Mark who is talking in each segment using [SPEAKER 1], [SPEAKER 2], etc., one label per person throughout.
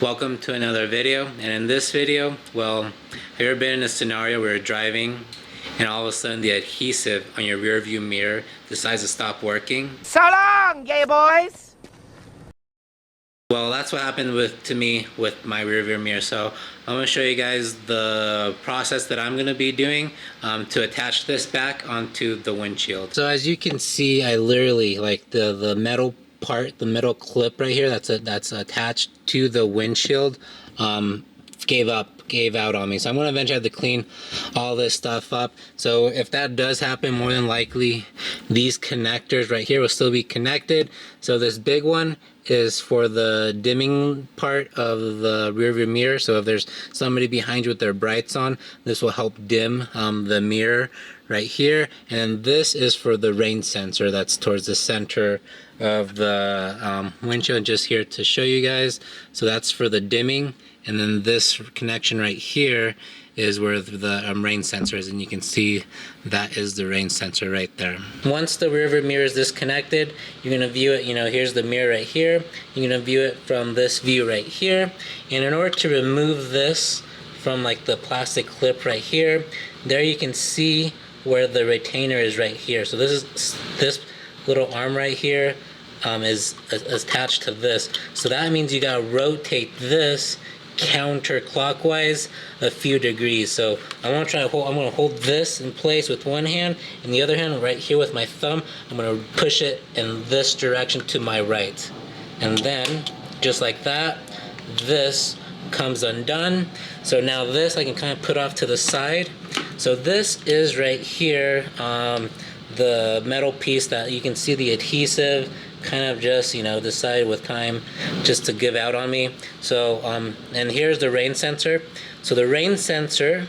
[SPEAKER 1] Welcome to another video, and in this video, well, have you ever been in a scenario where you're driving and all of a sudden the adhesive on your rear view mirror decides to stop working?
[SPEAKER 2] So long, gay boys!
[SPEAKER 1] Well, that's what happened to me with my rear view mirror. So I'm going to show you guys the process that I'm going to be doing to attach this back onto the windshield. So as you can see, I literally, like the metal part, the metal clip right here that's attached to the windshield gave out on me. So I'm going to eventually have to clean all this stuff up. So if that does happen, more than likely these connectors right here will still be connected. So this big one is for the dimming part of the rear view mirror. So if there's somebody behind you with their brights on, this will help dim the mirror right here. And this is for the rain sensor that's towards the center of the windshield, just here to show you guys. So that's for the dimming, and then this connection right here is where the rain sensor is, and you can see that is the rain sensor right there. Once the rear view mirror is disconnected, you're going to view it, here's the mirror right here. You're going to view it from this view right here, and in order to remove this from like the plastic clip right here, there you can see where the retainer is right here. So this little arm right here is attached to this. So that means you gotta rotate this counterclockwise a few degrees. So I'm gonna hold this in place with one hand, and the other hand right here with my thumb, I'm gonna push it in this direction to my right. And then, just like that, this comes undone. So now this I can kind of put off to the side. So this is right here, the metal piece that you can see the adhesive kind of just decided with time just to give out on me. So and here's the rain sensor. So the rain sensor,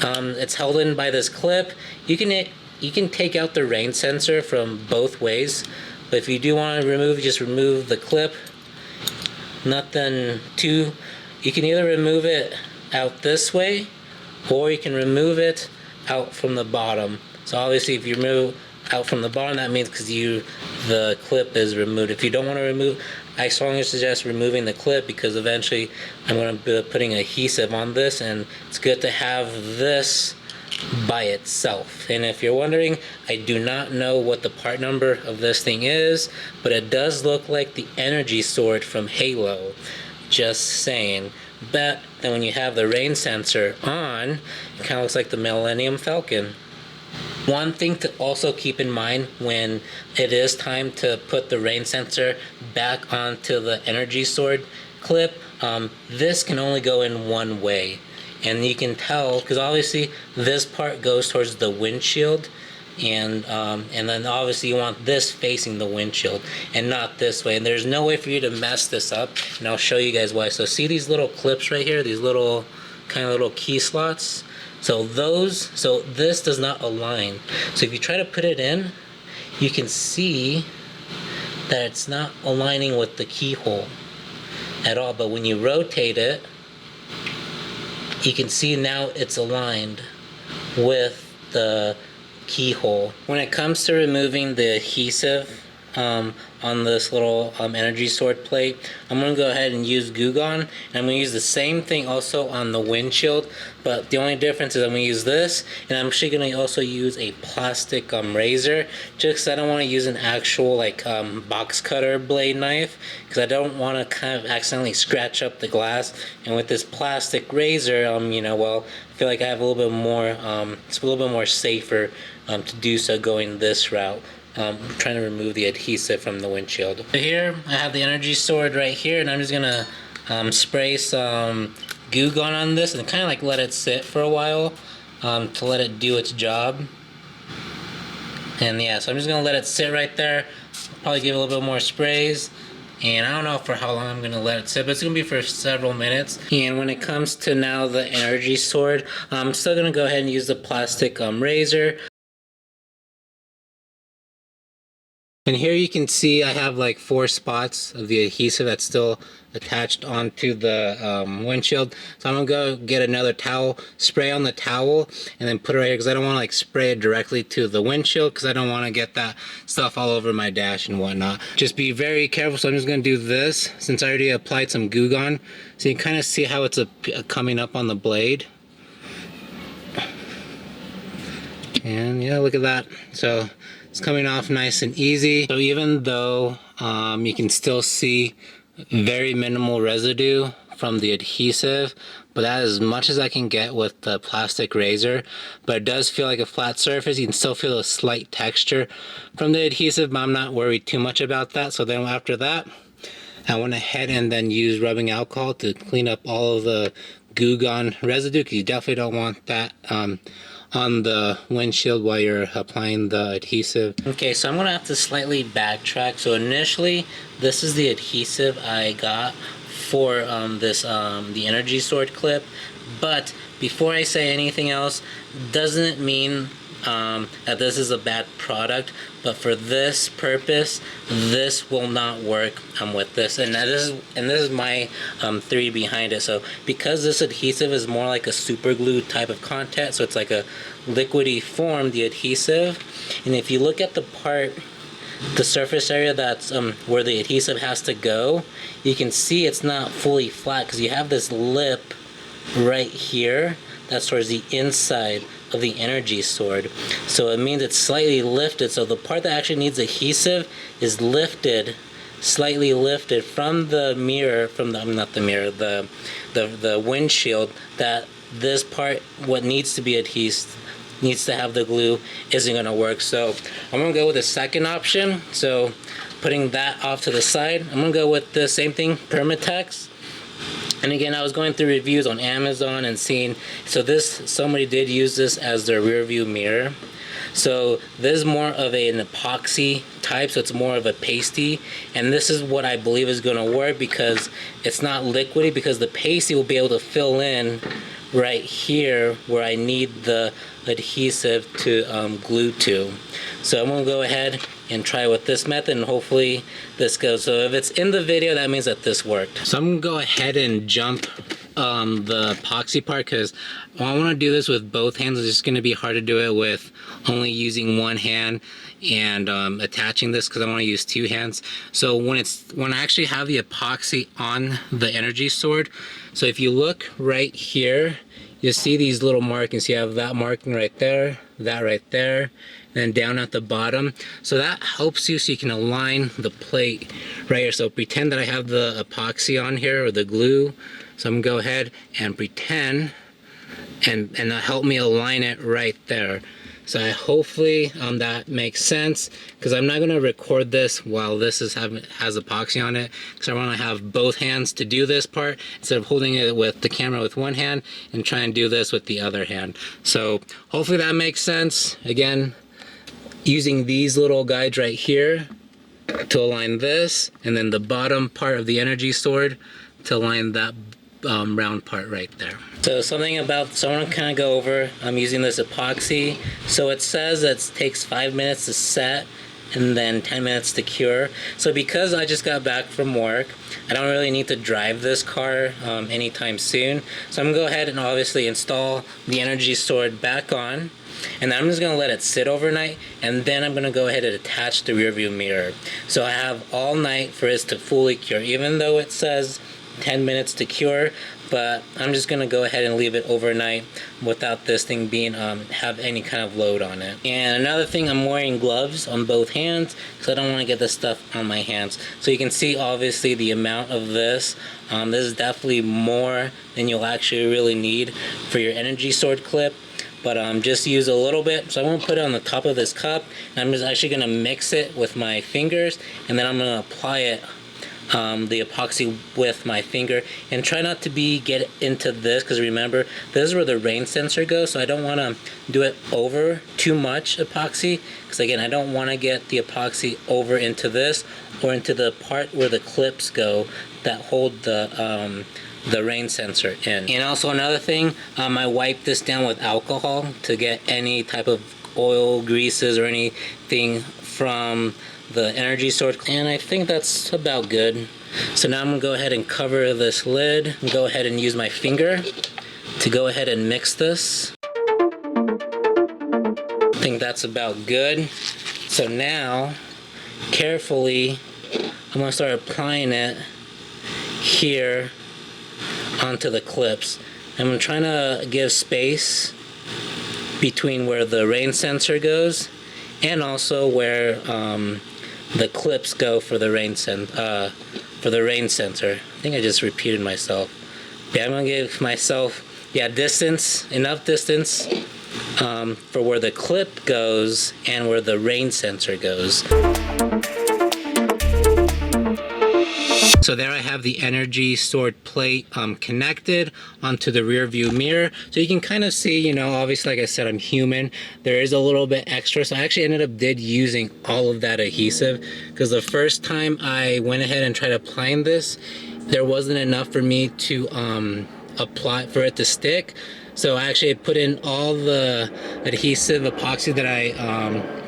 [SPEAKER 1] it's held in by this clip. You can take out the rain sensor from both ways, but if you do want to remove, just remove the clip. Nothing too. You can either remove it out this way, or you can remove it out from the bottom. So obviously if you remove out from the bottom, that means because the clip is removed. If you don't want to remove, I strongly suggest removing the clip, because eventually I'm going to be putting adhesive on this, and it's good to have this by itself. And if you're wondering, I do not know what the part number of this thing is, but it does look like the energy sword from Halo. Just saying. But then when you have the rain sensor on, it kind of looks like the Millennium Falcon. One thing to also keep in mind when it is time to put the rain sensor back onto the energy sword clip, this can only go in one way. And you can tell, because obviously this part goes towards the windshield, and then obviously you want this facing the windshield and not this way. And there's no way for you to mess this up, and I'll show you guys why. So see these little clips right here, these little kind of little key slots? So this does not align. So if you try to put it in, you can see that it's not aligning with the keyhole at all. But when you rotate it, you can see now it's aligned with the keyhole. When it comes to removing the adhesive on this little energy sword plate, I'm going to go ahead and use Goo Gone, and I'm going to use the same thing also on the windshield, but the only difference is I'm going to use this, and I'm actually going to also use a plastic razor, just because I don't want to use an actual box cutter blade knife, because I don't want to kind of accidentally scratch up the glass. And with this plastic razor, well, I feel like I have a little bit more, it's a little bit more safer to do so going this route. Trying to remove the adhesive from the windshield. So here I have the energy sword right here, and I'm just gonna spray some Goo Gone on this and kind of let it sit for a while to let it do its job. And yeah, so I'm just gonna let it sit right there. Probably give it a little bit more sprays, and I don't know for how long I'm gonna let it sit, but it's gonna be for several minutes. And when it comes to now the energy sword, I'm still gonna go ahead and use the plastic razor. And here you can see I have like 4 spots of the adhesive that's still attached onto the windshield. So I'm gonna go get another towel, spray on the towel, and then put it right here because I don't want to like spray it directly to the windshield because I don't want to get that stuff all over my dash and whatnot. Just be very careful. So I'm just gonna do this since I already applied some Goo Gone. So you can kind of see how it's coming up on the blade. And yeah, look at that. So it's coming off nice and easy. So even though you can still see very minimal residue from the adhesive, but that is as much as I can get with the plastic razor. But it does feel like a flat surface. You can still feel a slight texture from the adhesive, but I'm not worried too much about that. So then after that, I went ahead and then used rubbing alcohol to clean up all of the Goo Gone residue, because you definitely don't want that on the windshield while you're applying the adhesive. Okay, so I'm gonna have to slightly backtrack. So initially, this is the adhesive I got for the energy sword clip, but before I say anything else, doesn't mean that this is a bad product, but for this purpose, this will not work with this, and this is my theory behind it. So because this adhesive is more like a super glue type of content, so it's like a liquidy form, the adhesive, and if you look at the part, the surface area that's where the adhesive has to go, you can see it's not fully flat because you have this lip right here that's towards the inside of the energy sword. So it means it's slightly lifted. So the part that actually needs adhesive is lifted, slightly lifted from the mirror, from the not the mirror, the windshield. That this part, what needs to be adhesed, needs to have the glue, isn't going to work. So I'm going to go with the second option. So putting that off to the side, I'm going to go with the same thing, Permatex. And again, I was going through reviews on Amazon and seeing, so somebody did use this as their rear view mirror. So this is more of an epoxy type, so it's more of a pasty, and this is what I believe is going to work because it's not liquidy, because the pasty will be able to fill in right here where I need the adhesive to glue to. So I'm going to go ahead and try with this method, and hopefully this goes. So if it's in the video, that means that this worked. So I'm going to go ahead and jump the epoxy part, because I want to do this with both hands. It's just going to be hard to do it with only using one hand and attaching this, because I want to use 2 hands. So when I actually have the epoxy on the energy sword, so if you look right here, you see these little markings. You have that marking right there, that right there, and then down at the bottom. So that helps you so you can align the plate right here. So pretend that I have the epoxy on here, or the glue. So I'm gonna go ahead and pretend, and that helped me align it right there. So hopefully that makes sense, because I'm not going to record this while this has epoxy on it, because I want to have both hands to do this part instead of holding it with the camera with one hand and try and do this with the other hand. So hopefully that makes sense. Again, using these little guides right here to align this, and then the bottom part of the energy sword to align that round part right there. So I want to kind of go over, I'm using this epoxy. So it says it takes 5 minutes to set and then 10 minutes to cure. So because I just got back from work, I don't really need to drive this car anytime soon. So I'm gonna go ahead and obviously install the energy sword back on, and then I'm just gonna let it sit overnight, and then I'm gonna go ahead and attach the rear view mirror. So I have all night for it to fully cure, even though it says 10 minutes to cure, but I'm just gonna go ahead and leave it overnight without this thing being have any kind of load on it. And another thing, I'm wearing gloves on both hands because I don't want to get this stuff on my hands. So you can see obviously the amount of this. This is definitely more than you'll actually really need for your energy sword clip, but just use a little bit. So I'm gonna put it on the top of this cup, and I'm just actually gonna mix it with my fingers, and then I'm gonna apply it the epoxy with my finger, and try not to get into this, because remember, this is where the rain sensor goes, so I don't want to do it over too much epoxy, because again, I don't want to get the epoxy over into this or into the part where the clips go that hold the rain sensor in. And also another thing, I wipe this down with alcohol to get any type of oil, greases, or anything from the energy source, and I think that's about good. So now I'm gonna go ahead and cover this lid and go ahead and use my finger to go ahead and mix this. I think that's about good. So now, carefully, I'm gonna start applying it here onto the clips. I'm trying to give space between where the rain sensor goes and also where the clips go for the rain sensor. I think I just repeated myself. Yeah, I'm gonna give myself distance, enough distance for where the clip goes and where the rain sensor goes. So there I have the energy stored plate connected onto the rear view mirror. So you can kind of see, you know, obviously, like I said, I'm human. There is a little bit extra. So I actually ended up using all of that adhesive, because the first time I went ahead and tried applying this, there wasn't enough for me to apply for it to stick. So I actually put in all the adhesive epoxy that I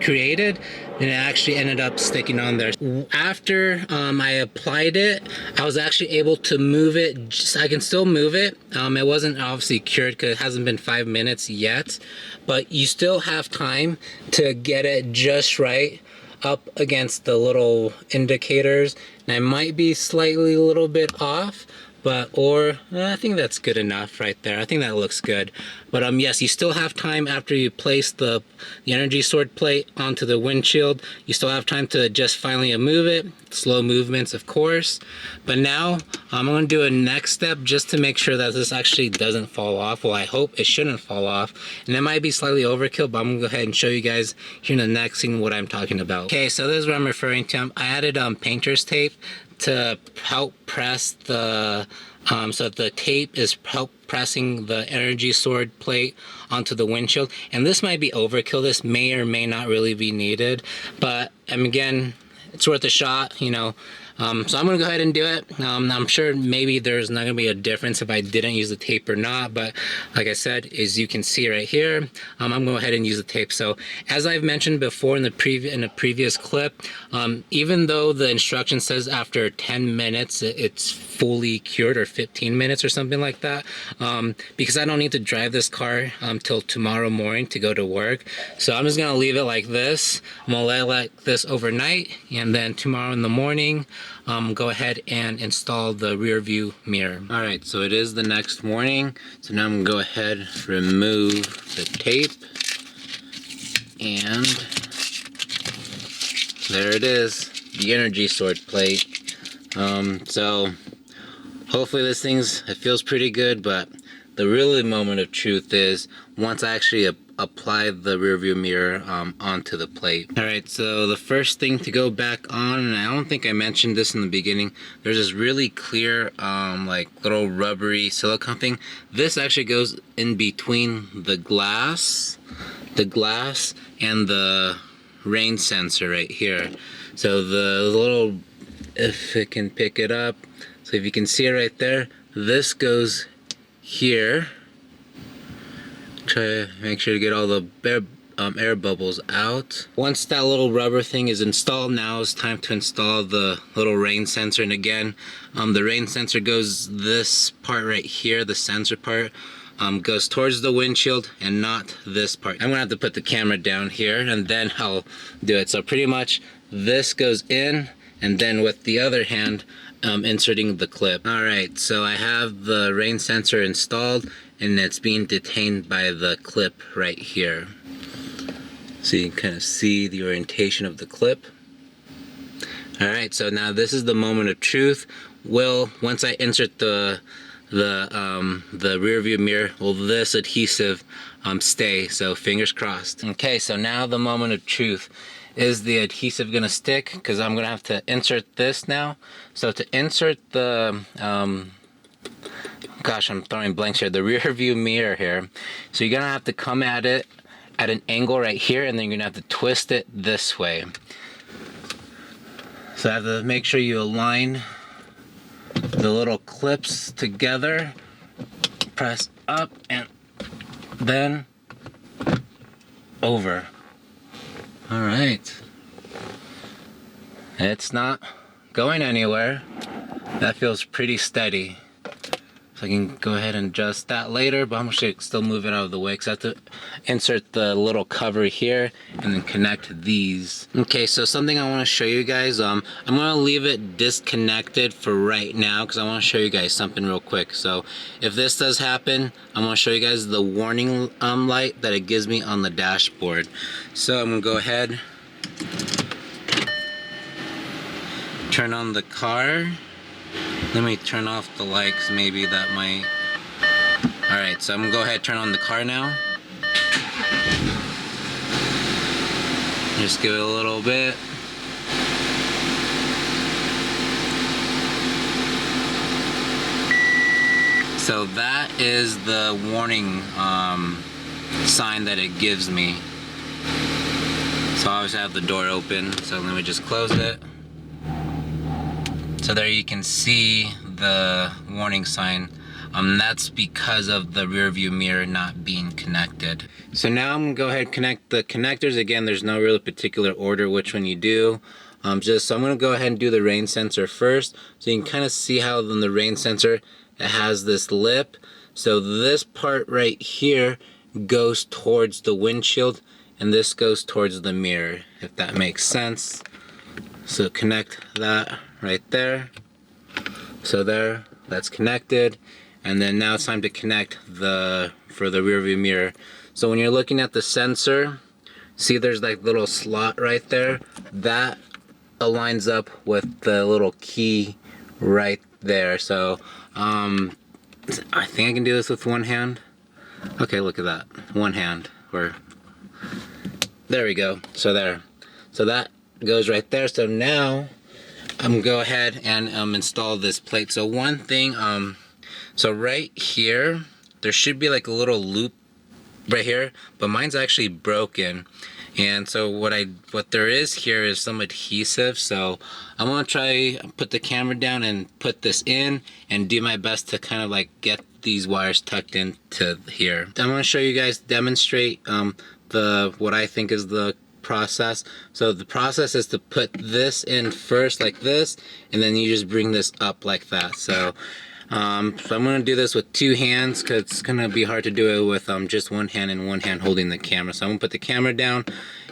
[SPEAKER 1] created, and it actually ended up sticking on there. After I applied it, I was actually able to move it. I can still move it. It wasn't obviously cured because it hasn't been 5 minutes yet, but you still have time to get it just right up against the little indicators. And I might be slightly a little bit off, but I think that's good enough right there. I think that looks good. But yes, you still have time after you place the energy stored plate onto the windshield. You still have time to just finally move it. Slow movements, of course. But now I'm going to do a next step just to make sure that this actually doesn't fall off. Well, I hope it shouldn't fall off. And it might be slightly overkill, but I'm going to go ahead and show you guys here in the next scene what I'm talking about. Okay, so this is what I'm referring to. I added painter's tape to help press the so the tape is help pressing the energy stored plate onto the windshield. And this might be overkill. This may or may not really be needed, but again, it's worth a shot, you know. So I'm gonna go ahead and do it. I'm sure maybe there's not gonna be a difference if I didn't use the tape or not, but like I said, as you can see right here, I'm gonna go ahead and use the tape. So as I've mentioned before in the previous clip, even though the instruction says after 10 minutes it's fully cured, or 15 minutes or something like that, because I don't need to drive this car till tomorrow morning to go to work, so I'm just gonna leave it like this. I'm gonna let it like this overnight, and then tomorrow in the morning go ahead and install the rear view mirror. All right, so it is the next morning. So now I'm gonna go ahead, remove the tape, and there it is, the energy stored plate. So hopefully this it feels pretty good, but the really moment of truth is once I actually apply the rear view mirror onto the plate. All right, so the first thing to go back on, and I don't think I mentioned this in the beginning, there's this really clear like little rubbery silicone thing. This actually goes in between the glass and the rain sensor right here. So the little, if it can pick it up, so if you can see it right there, this goes here. Try to make sure to get all the air bubbles out. Once that little rubber thing is installed, now it's time to install the little rain sensor. And again, the rain sensor goes this part right here, the sensor part goes towards the windshield and not this part. I'm gonna have to put the camera down here and then I'll do it. So pretty much this goes in, and then with the other hand inserting the clip. All right, so I have the rain sensor installed and it's being detained by the clip right here. So you can kind of see the orientation of the clip. All right, so now this is the moment of truth. Once I insert the rear view mirror, will this adhesive stay? So fingers crossed. Okay, so now the moment of truth. Is the adhesive gonna stick? Because I'm gonna have to insert this now. So to insert the gosh, I'm throwing blanks here, the rear view mirror here, so you're gonna have to come at it at an angle right here, and then you're gonna have to twist it this way. So I have to make sure you align the little clips together, press up and then over. All right, It's not going anywhere. That feels pretty steady. So I can go ahead and adjust that later, but I'm gonna still move it out of the way because I have to insert the little cover here and then connect these. Okay, so something I want to show you guys, I'm gonna leave it disconnected for right now because I want to show you guys something real quick. So if this does happen, I'm gonna show you guys the warning light that it gives me on the dashboard. So I'm gonna go ahead, turn on the car. Let me turn off the lights, maybe that might... Alright, so I'm gonna go ahead and turn on the car now. Just give it a little bit. So that is the warning sign that it gives me. So I always have the door open, so let me just close it. So there you can see the warning sign. That's because of the rear view mirror not being connected. So now I'm gonna go ahead and connect the connectors. Again, there's no really particular order which one you do. So I'm gonna go ahead and do the rain sensor first. So you can kind of see how in the rain sensor, it has this lip. So this part right here goes towards the windshield and this goes towards the mirror, if that makes sense. So connect that right there. So there, that's connected. And then now it's time to connect for the rear view mirror. So when you're looking at the sensor, see there's like little slot right there. That aligns up with the little key right there. So I think I can do this with one hand. Okay, look at that, one hand. There we go. So there. So that goes right there. So now I'm gonna go ahead and install this plate. So one thing, so right here there should be like a little loop right here, but mine's actually broken. And so what there is here is some adhesive. So I'm gonna try put the camera down and put this in and do my best to kind of like get these wires tucked into here. I'm gonna show you guys, demonstrate what I think is the process. So the process is to put this in first like this, and then you just bring this up like that. So I'm gonna do this with two hands because it's gonna be hard to do it with just one hand and one hand holding the camera. So I'm gonna put the camera down,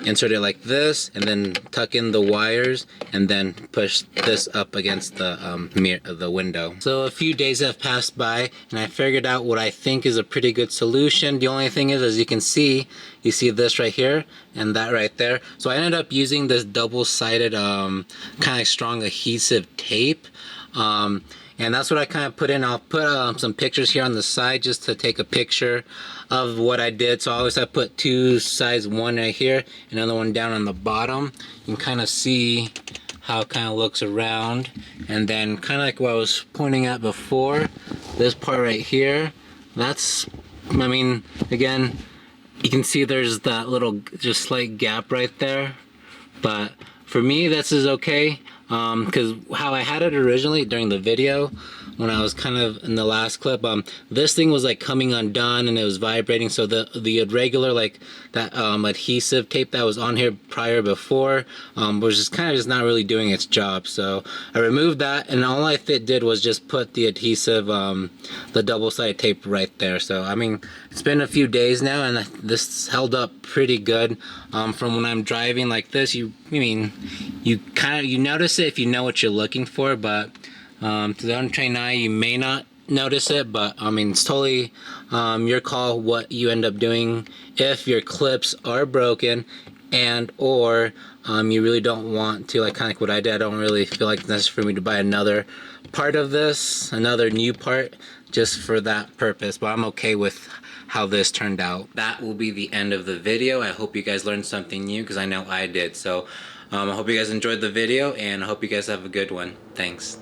[SPEAKER 1] insert it like this, and then tuck in the wires, and then push this up against the mirror of the window. So a few days have passed by, and I figured out what I think is a pretty good solution. The only thing is, as you can see, you see this right here and that right there. So I ended up using this double-sided kind of strong adhesive tape. And that's what I kind of put in. I'll put some pictures here on the side just to take a picture of what I did. So I always have put two sides, one right here, another one down on the bottom. You can kind of see how it kind of looks around. And then kind of like what I was pointing at before, this part right here, that's, I mean, again, you can see there's that little just slight gap right there. But for me, this is okay. Because how I had it originally during the video, when I was kind of in the last clip, this thing was like coming undone and it was vibrating. So the regular like that adhesive tape that was on here prior before was just kind of just not really doing its job. So I removed that, and all I did was just put the adhesive, the double-sided tape right there. So I mean, it's been a few days now, and this held up pretty good. From when I'm driving like this, you notice it if you know what you're looking for, but to the untrained eye, you may not notice it. But I mean, it's totally your call what you end up doing. If your clips are broken and or you really don't want to, like kind of like what I did, I don't really feel like it's necessary for me to buy another part of this, another new part just for that purpose, but I'm okay with how this turned out. That will be the end of the video. I hope you guys learned something new, because I know I did. So I hope you guys enjoyed the video, and I hope you guys have a good one. Thanks.